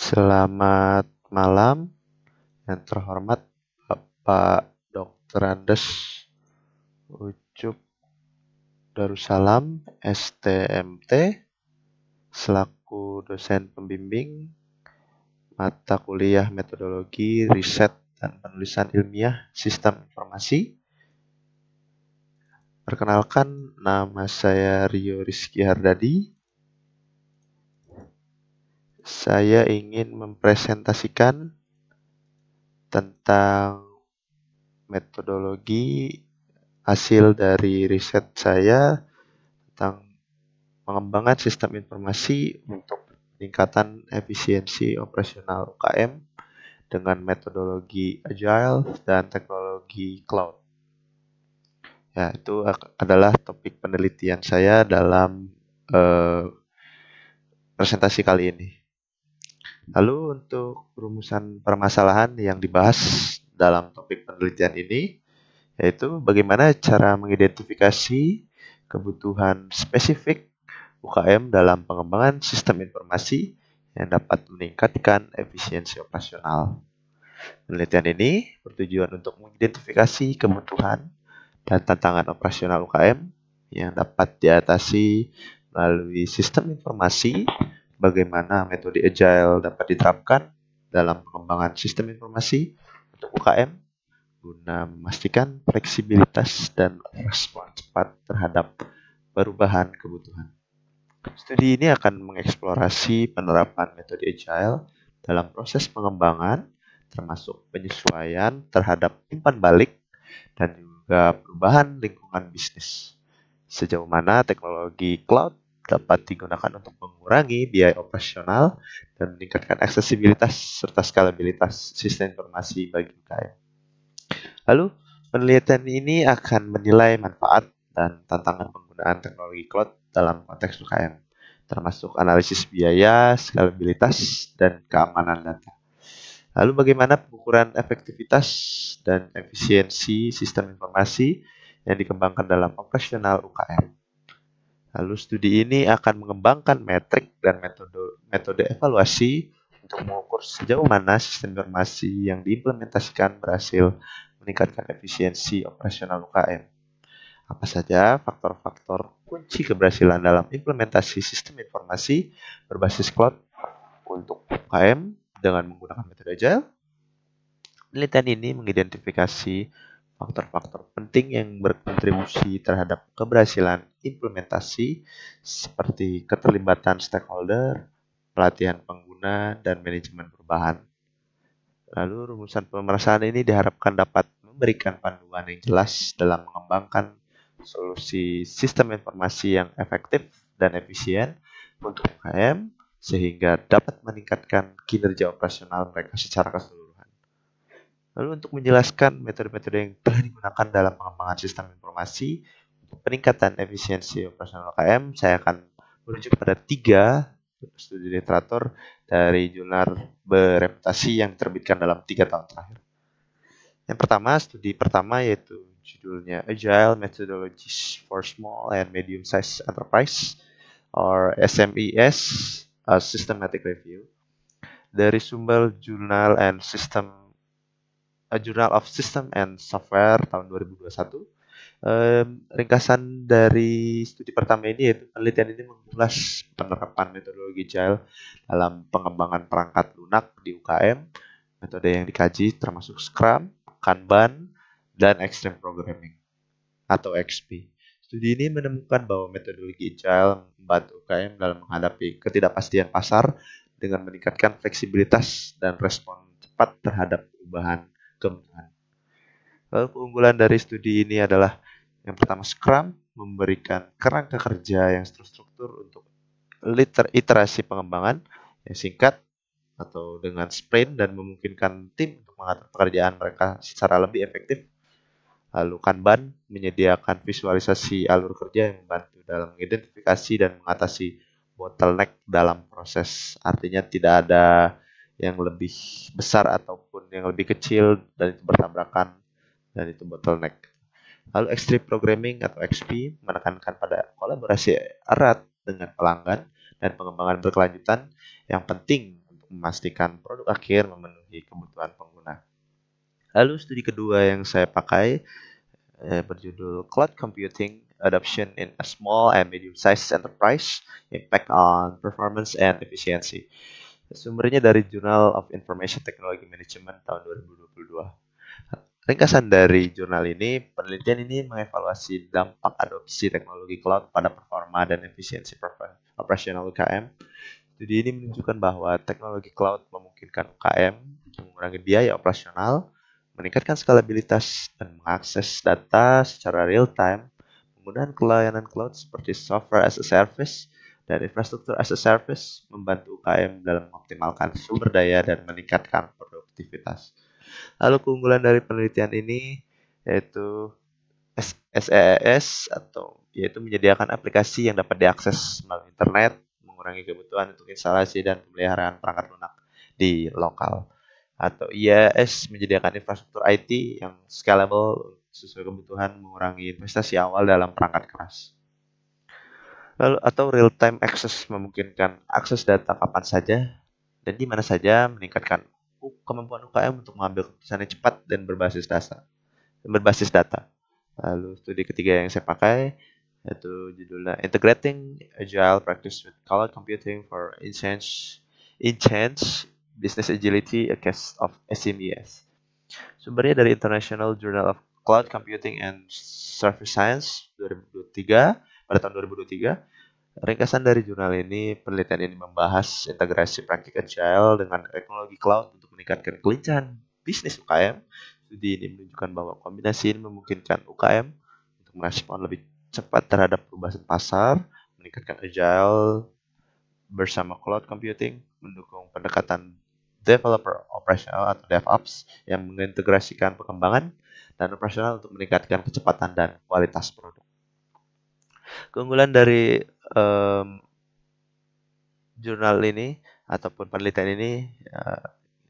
Selamat malam, yang terhormat Bapak Dr. Andes Ucup Darussalam, STMT, selaku dosen pembimbing mata kuliah metodologi, riset, dan penulisan ilmiah sistem informasi. Perkenalkan, nama saya Rio Rizky Hardadi. Saya ingin mempresentasikan tentang metodologi hasil dari riset saya tentang pengembangan sistem informasi untuk peningkatan efisiensi operasional UKM dengan metodologi agile dan teknologi cloud. Ya, itu adalah topik penelitian saya dalam presentasi kali ini. Lalu untuk rumusan permasalahan yang dibahas dalam topik penelitian ini, yaitu bagaimana cara mengidentifikasi kebutuhan spesifik UKM dalam pengembangan sistem informasi yang dapat meningkatkan efisiensi operasional. Penelitian ini bertujuan untuk mengidentifikasi kebutuhan dan tantangan operasional UKM yang dapat diatasi melalui sistem informasi, bagaimana metode agile dapat diterapkan dalam pengembangan sistem informasi untuk UKM guna memastikan fleksibilitas dan respon cepat terhadap perubahan kebutuhan. Studi ini akan mengeksplorasi penerapan metode agile dalam proses pengembangan, termasuk penyesuaian terhadap umpan balik dan juga perubahan lingkungan bisnis. Sejauh mana teknologi cloud dapat digunakan untuk mengurangi biaya operasional dan meningkatkan aksesibilitas serta skalabilitas sistem informasi bagi UKM. Lalu, penelitian ini akan menilai manfaat dan tantangan penggunaan teknologi cloud dalam konteks UKM, termasuk analisis biaya, skalabilitas, dan keamanan data. Lalu bagaimana pengukuran efektivitas dan efisiensi sistem informasi yang dikembangkan dalam operasional UKM. Lalu studi ini akan mengembangkan metrik dan metode evaluasi untuk mengukur sejauh mana sistem informasi yang diimplementasikan berhasil meningkatkan efisiensi operasional UKM. Apa saja faktor-faktor kunci keberhasilan dalam implementasi sistem informasi berbasis cloud untuk UKM dengan menggunakan metode agile? Penelitian ini mengidentifikasi faktor-faktor penting yang berkontribusi terhadap keberhasilan implementasi seperti keterlibatan stakeholder, pelatihan pengguna, dan manajemen perubahan. Lalu rumusan pemeriksaan ini diharapkan dapat memberikan panduan yang jelas dalam mengembangkan solusi sistem informasi yang efektif dan efisien untuk UKM sehingga dapat meningkatkan kinerja operasional mereka secara keseluruhan. Lalu untuk menjelaskan metode-metode yang telah digunakan dalam pengembangan sistem informasi untuk peningkatan efisiensi operasional UKM, saya akan merujuk pada 3 studi literatur dari jurnal bereputasi yang diterbitkan dalam 3 tahun terakhir. Yang pertama, studi pertama yaitu judulnya Agile Methodologies for Small and Medium-Sized Enterprise or SMES, a Systematic Review dari sumber Journal of System and Software tahun 2021. Ringkasan dari studi pertama ini yaitu penelitian ini mengulas penerapan metodologi agile dalam pengembangan perangkat lunak di UKM. Metode yang dikaji termasuk Scrum, Kanban, dan Extreme Programming atau XP. Studi ini menemukan bahwa metodologi agile membantu UKM dalam menghadapi ketidakpastian pasar dengan meningkatkan fleksibilitas dan respon cepat terhadap perubahan kebutuhan. Lalu keunggulan dari studi ini adalah yang pertama, Scrum memberikan kerangka kerja yang terstruktur untuk iterasi pengembangan yang singkat atau dengan sprint dan memungkinkan tim untuk mengatur pekerjaan mereka secara lebih efektif. Lalu Kanban menyediakan visualisasi alur kerja yang membantu dalam mengidentifikasi dan mengatasi bottleneck dalam proses. Artinya tidak ada yang lebih besar ataupun yang lebih kecil dan itu bertabrakan dan itu bottleneck. Lalu Extreme Programming atau XP menekankan pada kolaborasi erat dengan pelanggan dan pengembangan berkelanjutan yang penting untuk memastikan produk akhir memenuhi kebutuhan pengguna. Lalu studi kedua yang saya pakai berjudul Cloud Computing Adoption in a Small and Medium-Sized Enterprise, Impact on Performance and Efficiency. Sumbernya dari Journal of Information Technology Management tahun 2022. Ringkasan dari jurnal ini, penelitian ini mengevaluasi dampak adopsi teknologi cloud pada performa dan efisiensi operasional UKM. Studi ini menunjukkan bahwa teknologi cloud memungkinkan UKM mengurangi biaya operasional, meningkatkan skalabilitas, dan mengakses data secara real-time. Penggunaan layanan cloud seperti software as a service dan infrastruktur as a service membantu UKM dalam mengoptimalkan sumber daya dan meningkatkan produktivitas. Lalu keunggulan dari penelitian ini yaitu SaaS atau yaitu menyediakan aplikasi yang dapat diakses melalui internet, mengurangi kebutuhan untuk instalasi dan pemeliharaan perangkat lunak di lokal. Atau IaaS menyediakan infrastruktur IT yang scalable sesuai kebutuhan, mengurangi investasi awal dalam perangkat keras. Lalu atau real time access memungkinkan akses data kapan saja dan di mana saja, meningkatkan kemampuan UKM untuk mengambil keputusan yang cepat dan berbasis data. Lalu studi ketiga yang saya pakai yaitu judulnya Integrating Agile Practice with Cloud Computing for Enhanced Business Agility a Case of SMEs. Sumbernya dari International Journal of Cloud Computing and Service Science 2023 pada tahun 2023. Ringkasan dari jurnal ini, penelitian ini membahas integrasi praktik agile dengan teknologi cloud untuk meningkatkan kelincahan bisnis UKM. Studi ini menunjukkan bahwa kombinasi ini memungkinkan UKM untuk merespon lebih cepat terhadap perubahan pasar, meningkatkan agile bersama cloud computing, mendukung pendekatan developer operational atau DevOps yang mengintegrasikan pengembangan dan operasional untuk meningkatkan kecepatan dan kualitas produk. Keunggulan dari jurnal ini ataupun penelitian ini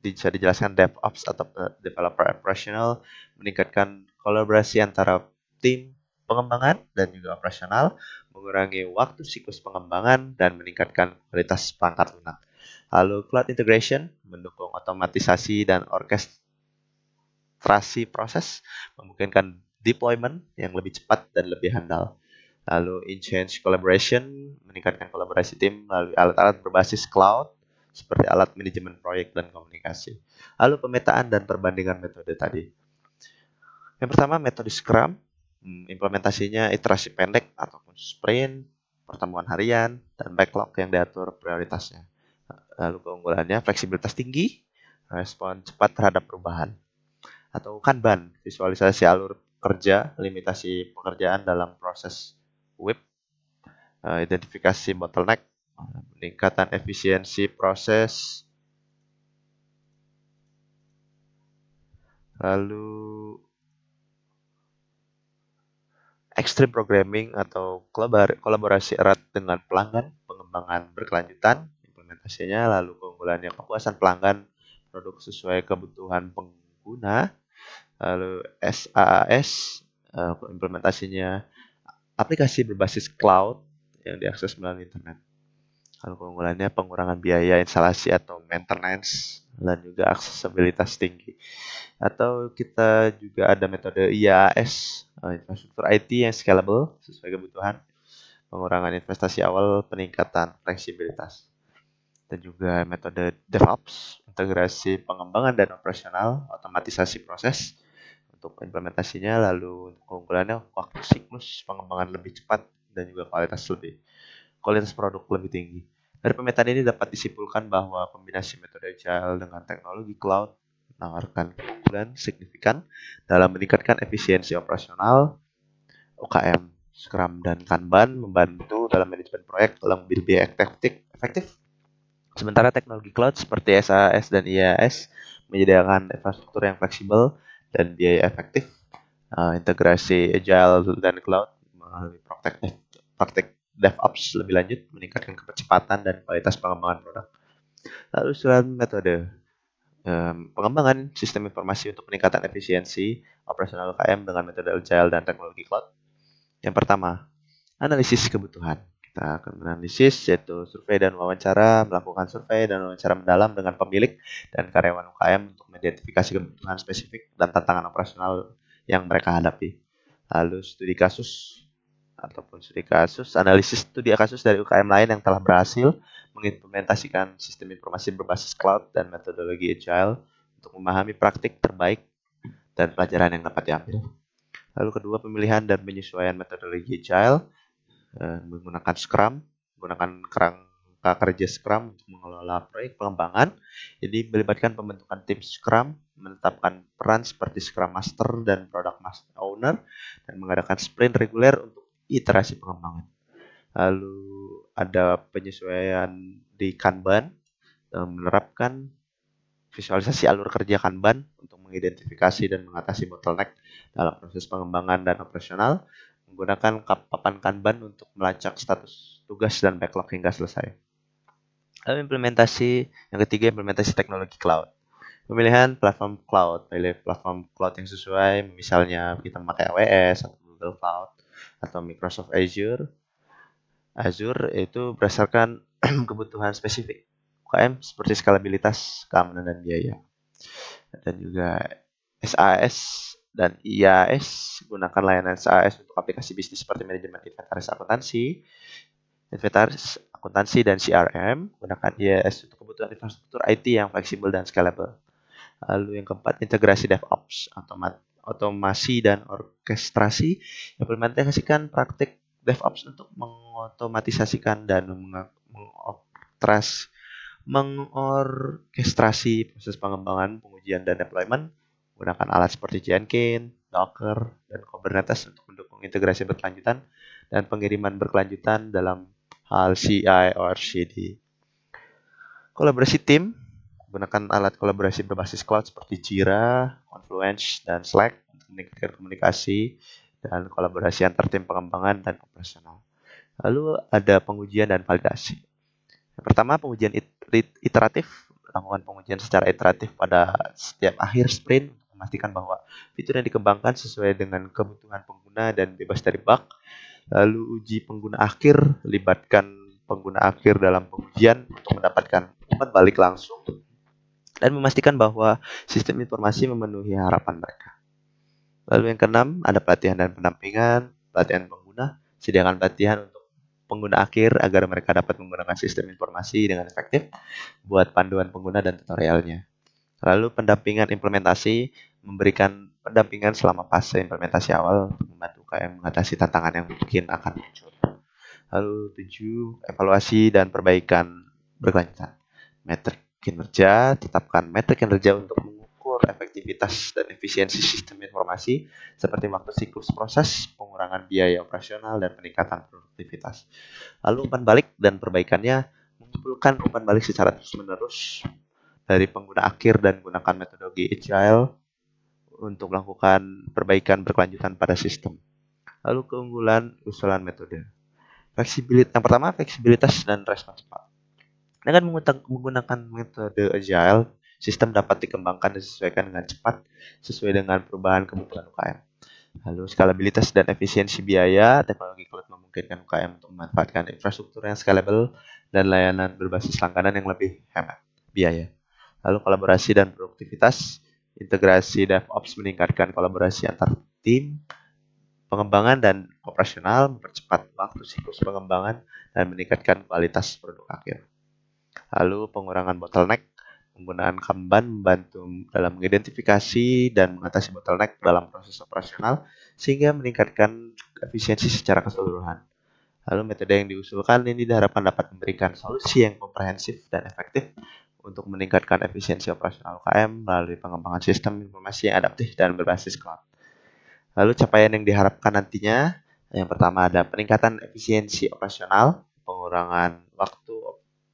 bisa dijelaskan DevOps atau Developer Operational meningkatkan kolaborasi antara tim pengembangan dan juga operasional, mengurangi waktu siklus pengembangan dan meningkatkan kualitas perangkat lunak. Lalu Cloud Integration mendukung otomatisasi dan orkestrasi proses, memungkinkan deployment yang lebih cepat dan lebih handal. Lalu Enhanced Collaboration meningkatkan kolaborasi tim melalui alat-alat berbasis cloud seperti alat manajemen proyek dan komunikasi. Lalu pemetaan dan perbandingan metode tadi. Yang pertama metode Scrum, implementasinya iterasi pendek ataupun sprint, pertemuan harian, dan backlog yang diatur prioritasnya. Lalu keunggulannya fleksibilitas tinggi, respon cepat terhadap perubahan. Atau Kanban, visualisasi alur kerja, limitasi pekerjaan dalam proses WIP, identifikasi bottleneck, peningkatan efisiensi proses, lalu extreme programming atau kolaborasi erat dengan pelanggan, pengembangan berkelanjutan, implementasinya, lalu keunggulannya kepuasan pelanggan, produk sesuai kebutuhan pengguna, lalu SaaS, implementasinya aplikasi berbasis cloud yang diakses melalui internet. Lalu keunggulannya pengurangan biaya instalasi atau maintenance dan juga aksesibilitas tinggi. Atau kita juga ada metode IaaS, infrastruktur IT yang scalable sesuai kebutuhan, pengurangan investasi awal, peningkatan fleksibilitas. Dan juga metode DevOps, integrasi pengembangan dan operasional, otomatisasi proses untuk implementasinya, lalu keunggulannya waktu siklus pengembangan lebih cepat dan juga kualitas produk lebih tinggi. Dari pemetaan ini dapat disimpulkan bahwa kombinasi metode agile dengan teknologi cloud menawarkan keunggulan signifikan dalam meningkatkan efisiensi operasional UKM. Scrum dan Kanban membantu dalam manajemen proyek lebih efektif. Sementara teknologi cloud seperti SaaS dan IaaS menyediakan infrastruktur yang fleksibel dan biaya efektif. Integrasi agile dan cloud melalui praktek DevOps lebih lanjut meningkatkan kecepatan dan kualitas pengembangan produk. Lalu surat metode pengembangan sistem informasi untuk peningkatan efisiensi operasional UKM dengan metode agile dan teknologi cloud. Yang pertama, analisis kebutuhan. Kita akan menganalisis yaitu survei dan wawancara, melakukan survei dan wawancara mendalam dengan pemilik dan karyawan UKM untuk mengidentifikasi kebutuhan spesifik dan tantangan operasional yang mereka hadapi. Lalu studi kasus ataupun studi kasus, analisis studi kasus dari UKM lain yang telah berhasil mengimplementasikan sistem informasi berbasis cloud dan metodologi agile untuk memahami praktik terbaik dan pelajaran yang dapat diambil. Lalu kedua, pemilihan dan penyesuaian metodologi agile menggunakan Scrum, menggunakan kerangka kerja Scrum untuk mengelola proyek pengembangan. Jadi melibatkan pembentukan tim Scrum, menetapkan peran seperti Scrum Master dan Product Master Owner, dan mengadakan sprint reguler untuk iterasi pengembangan. Lalu ada penyesuaian di Kanban, menerapkan visualisasi alur kerja Kanban untuk mengidentifikasi dan mengatasi bottleneck dalam proses pengembangan dan operasional, menggunakan papan Kanban untuk melacak status tugas dan backlog hingga selesai. Lalu yang ketiga, implementasi teknologi cloud. Pemilihan platform cloud, pilih platform cloud yang sesuai, misalnya kita memakai AWS atau Google Cloud atau Microsoft Azure. Azure itu berdasarkan kebutuhan spesifik UKM seperti skalabilitas, keamanan, dan biaya. Dan juga SAS dan IaaS, gunakan layanan SAS untuk aplikasi bisnis seperti manajemen inventaris akuntansi dan CRM. Gunakan IaaS untuk kebutuhan infrastruktur IT yang fleksibel dan scalable. Lalu yang keempat, integrasi DevOps, otomasi dan orkestrasi. Implementasikan praktik DevOps untuk mengotomatisasikan dan mengorkestrasi proses pengembangan, pengujian, dan deployment. Gunakan alat seperti Jenkins, Docker, dan Kubernetes untuk mendukung integrasi berkelanjutan dan pengiriman berkelanjutan dalam hal CI or CD. Kolaborasi tim, gunakan alat kolaborasi berbasis cloud seperti Jira, Confluence, dan Slack untuk meningkatkan komunikasi dan kolaborasi antar tim pengembangan dan operasional. Lalu ada pengujian dan validasi. Yang pertama, pengujian iteratif. Lakukan pengujian secara iteratif pada setiap akhir sprint untuk memastikan bahwa fitur yang dikembangkan sesuai dengan kebutuhan pengguna dan bebas dari bug. Lalu uji pengguna akhir, libatkan pengguna akhir dalam pengujian untuk mendapatkan umpan balik langsung dan memastikan bahwa sistem informasi memenuhi harapan mereka. Lalu yang keenam, ada pelatihan dan pendampingan. Pelatihan pengguna, sediakan pelatihan untuk pengguna akhir agar mereka dapat menggunakan sistem informasi dengan efektif, buat panduan pengguna dan tutorialnya. Lalu pendampingan implementasi, memberikan pendampingan selama fase implementasi awal untuk membantu UKM mengatasi tantangan yang mungkin akan muncul. Lalu 7, evaluasi dan perbaikan berkelanjutan. Metrik kinerja, tetapkan metrik kinerja untuk mengukur efektivitas dan efisiensi sistem informasi seperti waktu siklus proses, pengurangan biaya operasional, dan peningkatan produktivitas. Lalu umpan balik dan perbaikannya, mengumpulkan umpan balik secara terus-menerus dari pengguna akhir dan gunakan metodologi agile untuk melakukan perbaikan berkelanjutan pada sistem. Lalu keunggulan usulan metode. Yang pertama, fleksibilitas dan respons cepat. Dengan menggunakan metode agile, sistem dapat dikembangkan dan disesuaikan dengan cepat sesuai dengan perubahan kebutuhan UKM. Lalu skalabilitas dan efisiensi biaya, teknologi cloud memungkinkan UKM untuk memanfaatkan infrastruktur yang scalable dan layanan berbasis langganan yang lebih hemat biaya. Lalu kolaborasi dan produktivitas, integrasi DevOps meningkatkan kolaborasi antar tim, pengembangan dan operasional, mempercepat waktu siklus pengembangan, dan meningkatkan kualitas produk akhir. Lalu pengurangan bottleneck, penggunaan Kanban membantu dalam mengidentifikasi dan mengatasi bottleneck dalam proses operasional sehingga meningkatkan efisiensi secara keseluruhan. Lalu metode yang diusulkan ini diharapkan dapat memberikan solusi yang komprehensif dan efektif untuk meningkatkan efisiensi operasional UKM melalui pengembangan sistem informasi yang adaptif dan berbasis cloud. Lalu capaian yang diharapkan nantinya, yang pertama ada peningkatan efisiensi operasional, pengurangan waktu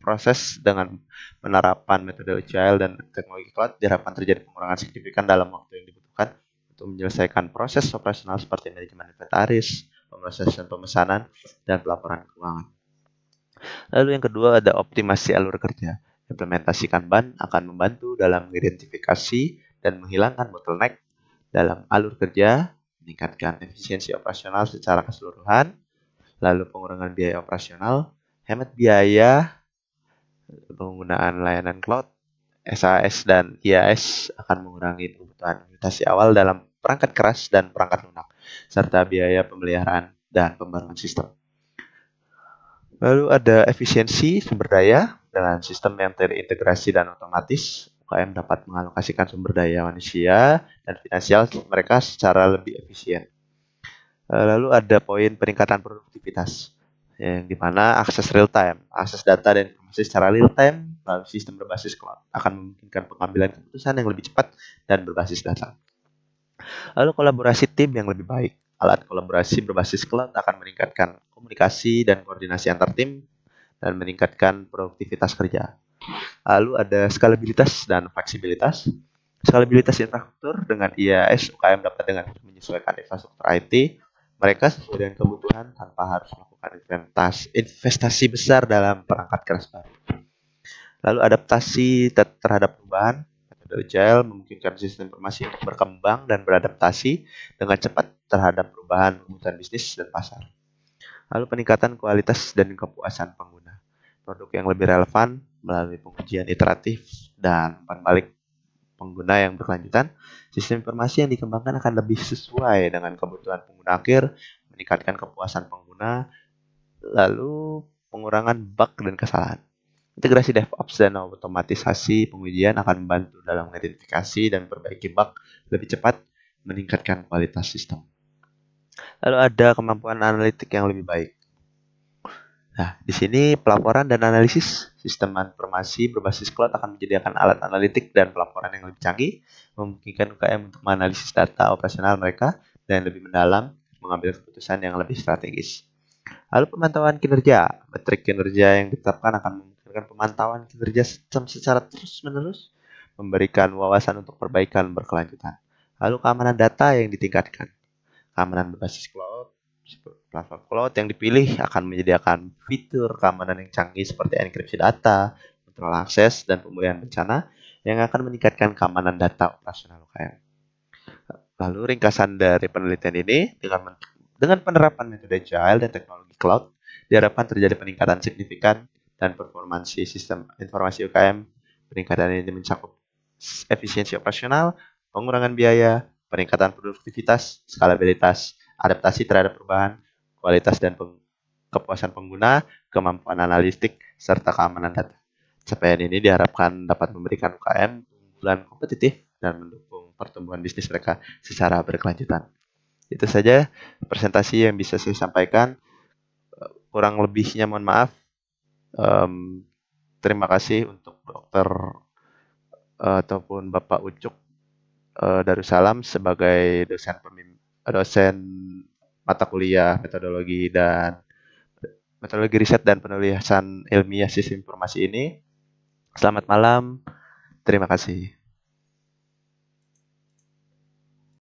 proses dengan penerapan metode agile dan teknologi cloud diharapkan terjadi pengurangan signifikan dalam waktu yang dibutuhkan untuk menyelesaikan proses operasional seperti manajemen inventaris, pemrosesan pemesanan, dan pelaporan keuangan. Lalu yang kedua ada optimasi alur kerja. Implementasi Kanban akan membantu dalam mengidentifikasi dan menghilangkan bottleneck dalam alur kerja, meningkatkan efisiensi operasional secara keseluruhan, lalu pengurangan biaya operasional, hemat biaya, penggunaan layanan cloud, SAS dan IaaS akan mengurangi kebutuhan investasi awal dalam perangkat keras dan perangkat lunak, serta biaya pemeliharaan dan pembaruan sistem. Lalu ada efisiensi sumber daya dengan sistem yang terintegrasi dan otomatis. UKM dapat mengalokasikan sumber daya manusia dan finansial mereka secara lebih efisien. Lalu ada poin peningkatan produktivitas, yang dimana akses real time, akses data dan informasi secara real time melalui sistem berbasis cloud akan memungkinkan pengambilan keputusan yang lebih cepat dan berbasis data. Lalu kolaborasi tim yang lebih baik. Alat kolaborasi berbasis cloud akan meningkatkan komunikasi dan koordinasi antar tim dan meningkatkan produktivitas kerja. Lalu ada skalabilitas dan fleksibilitas. Skalabilitas infrastruktur dengan IaaS, UKM dapat dengan menyesuaikan infrastruktur IT mereka sesuai dengan kebutuhan tanpa harus melakukan investasi besar dalam perangkat keras baru. Lalu adaptasi terhadap perubahan. Metode Agile memungkinkan sistem informasi untuk berkembang dan beradaptasi dengan cepat terhadap perubahan kebutuhan bisnis dan pasar. Lalu peningkatan kualitas dan kepuasan pengguna. Produk yang lebih relevan melalui pengujian iteratif dan umpan balik pengguna yang berkelanjutan. Sistem informasi yang dikembangkan akan lebih sesuai dengan kebutuhan pengguna akhir, meningkatkan kepuasan pengguna, lalu pengurangan bug dan kesalahan. Integrasi DevOps dan otomatisasi pengujian akan membantu dalam mengidentifikasi dan memperbaiki bug lebih cepat, meningkatkan kualitas sistem. Lalu ada kemampuan analitik yang lebih baik. Nah, di sini pelaporan dan analisis sistem informasi berbasis cloud akan menyediakan alat analitik dan pelaporan yang lebih canggih, memungkinkan UKM untuk menganalisis data operasional mereka dan lebih mendalam, mengambil keputusan yang lebih strategis. Lalu pemantauan kinerja, metrik kinerja yang ditetapkan akan memungkinkan pemantauan kinerja sistem secara terus-menerus, memberikan wawasan untuk perbaikan berkelanjutan. Lalu keamanan data yang ditingkatkan, keamanan berbasis cloud, platform cloud yang dipilih akan menyediakan fitur keamanan yang canggih seperti enkripsi data, kontrol akses, dan pemulihan bencana yang akan meningkatkan keamanan data operasional UKM. Lalu ringkasan dari penelitian ini dengan penerapan metode Agile dan teknologi cloud, diharapkan terjadi peningkatan signifikan dan performansi sistem informasi UKM. Peningkatan ini mencakup efisiensi operasional, pengurangan biaya, peningkatan produktivitas, skalabilitas, adaptasi terhadap perubahan, kualitas dan kepuasan pengguna, kemampuan analitik, serta keamanan data. Capaian ini diharapkan dapat memberikan UKM keunggulan kompetitif dan mendukung pertumbuhan bisnis mereka secara berkelanjutan. Itu saja presentasi yang bisa saya sampaikan. Kurang lebihnya mohon maaf. Terima kasih untuk Dokter ataupun Bapak Ucuk Darussalam sebagai dosen mata kuliah metodologi riset dan penulisan ilmiah sistem informasi ini. Selamat malam. Terima kasih.